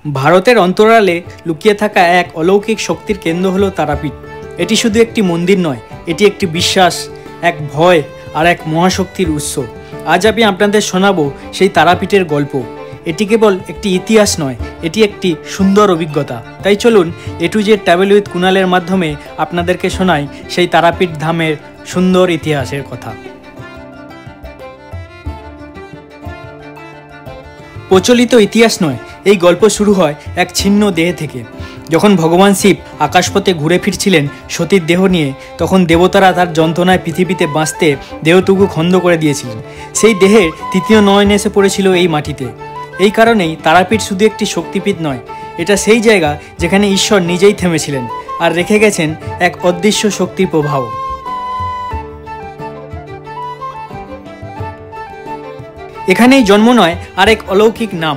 ভারতের অন্তরালে লুকিয়ে থাকা এক অলৌকিক শক্তির কেন্দ্র হলো তারাপীঠ। এটি শুধু একটি মন্দির নয়, এটি একটি বিশ্বাস, এক ভয় আর এক মহাশক্তির উৎস। আজ আমি আপনাদের শোনাবো সেই তারাপীঠের গল্প। এটি কেবল একটি ইতিহাস নয়, এটি একটি সুন্দর অভিজ্ঞতা। তাই চলুন এ টু জেড ট্রাভেল উইথ কুণালের মাধ্যমে আপনাদেরকে শোনাই সেই তারাপীঠ ধামের সুন্দর ইতিহাসের কথা। প্রচলিত ইতিহাস নয়, এই গল্প শুরু হয় এক ছিন্ন দেহ থেকে। যখন ভগবান শিব আকাশপথে ঘুরে ফিরছিলেন সতীর দেহ নিয়ে, তখন দেবতারা তার যন্ত্রণায় পৃথিবীতে বাঁচতে দেহটুকু খন্দ করে দিয়েছিলেন। সেই দেহের তৃতীয় নয়ন এসে পড়েছিল এই মাটিতে। এই কারণেই তারাপীঠ শুধু একটি শক্তিপীঠ নয়, এটা সেই জায়গা যেখানে ঈশ্বর নিজেই থেমেছিলেন আর রেখে গেছেন এক অদৃশ্য শক্তির প্রভাব। এখানেই জন্ম নয় আরেক অলৌকিক নাম,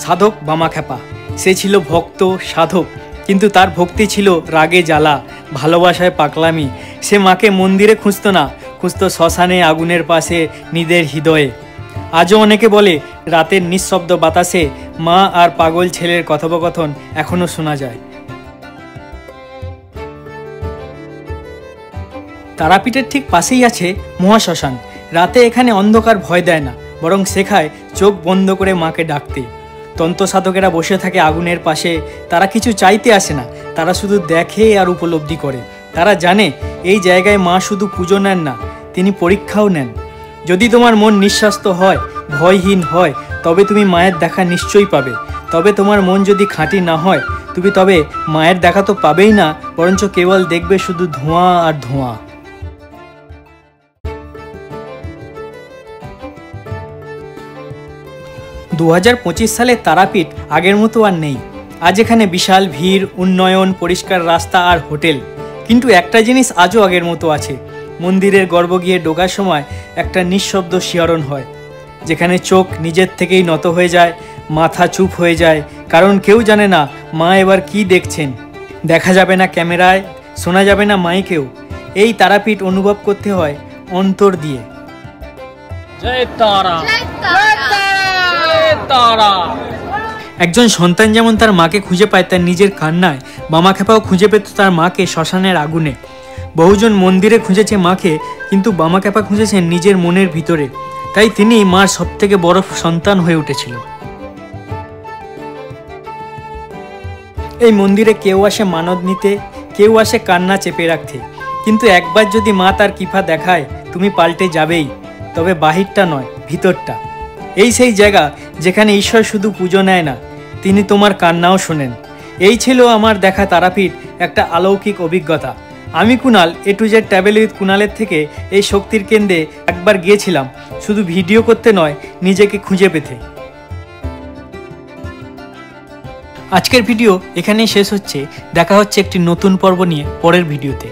সাধক বামাখ্যাপা। সে ছিল ভক্ত সাধক, কিন্তু তার ভক্তি ছিল রাগে জ্বালা, ভালোবাসায় পাগলামি। সে মাকে মন্দিরে খুঁজত না, খুঁজত শ্মশানে, আগুনের পাশে, নিদের হৃদয়ে। আজও অনেকে বলে রাতের নিঃশব্দ বাতাসে মা আর পাগল ছেলের কথোপকথন এখনো শোনা যায়। তারাপীঠের ঠিক পাশেই আছে মহাশ্মশান। রাতে এখানে অন্ধকার ভয় দেয় না, বরং শেখায় চোখ বন্ধ করে মাকে ডাকতে। তন্ত্র সাধকেরা বসে থাকে আগুনের পাশে। তারা কিছু চাইতে আসে না, তারা শুধু দেখে আর উপলব্ধি করে। তারা জানে এই জায়গায় মা শুধু পুজো নেন না, তিনি পরীক্ষাও নেন। যদি তোমার মন নিঃস্বাস্থ্য হয়, ভয়হীন হয়, তবে তুমি মায়ের দেখা নিশ্চয়ই পাবে। তবে তোমার মন যদি খাঁটি না হয়, তুমি তবে মায়ের দেখা তো পাবেই না, বরঞ্চ কেবল দেখবে শুধু ধোঁয়া আর ধোঁয়া। দু 2025 সালে তারাপীঠ আগের মতো আর নেই। আজ এখানে বিশাল ভিড়, উন্নয়ন, পরিষ্কার রাস্তা আর হোটেল। কিন্তু একটা জিনিস আজও আগের মতো আছে। মন্দিরের গর্ভ গিয়ে ঢোকার সময় একটা নিঃশব্দ শিহরণ হয়, যেখানে চোখ নিজের থেকেই নত হয়ে যায়, মাথা চুপ হয়ে যায়, কারণ কেউ জানে না মা এবার কি দেখছেন। দেখা যাবে না ক্যামেরায়, শোনা যাবে না মাইকেও। এই তারাপীঠ অনুভব করতে হয় অন্তর দিয়ে। জয় তারা, তারা। একজন সন্তান যেমন তার মাকে খুঁজে পায় তার নিজের কান্নায়, বামাখ্যাপাও খুঁজে পেত তার মাকে শ্মশানের আগুনে। বহুজন মন্দিরে খুঁজেছে মাকে, কিন্তু বামাখ্যাপা খুঁজেছেন নিজের মনের ভিতরে। তাই তিনি মার সবথেকে বড় সন্তান হয়ে উঠেছিল। এই মন্দিরে কেউ আসে মানত নিতে, কেউ আসে কান্না চেপে রাখতে। কিন্তু একবার যদি মা তার কৃপা দেখায়, তুমি পাল্টে যাবেই। তবে বাহিরটা নয়, ভিতরটা। এই সেই জায়গা যেখানে ঈশ্বর শুধু পুজো নেয় না, তিনি তোমার কান্নাও শোনেন। এই ছিল আমার দেখা তারাপীঠ, একটা অলৌকিক অভিজ্ঞতা। আমি কুণাল, এ টু জেড ট্রাভেল উইথ কুণালের থেকে এই শক্তির কেন্দ্রে একবার গিয়েছিলাম, শুধু ভিডিও করতে নয়, নিজেকে খুঁজে পেতে। আজকের ভিডিও এখানেই শেষ হচ্ছে। দেখা হচ্ছে একটি নতুন পর্ব নিয়ে পরের ভিডিওতে।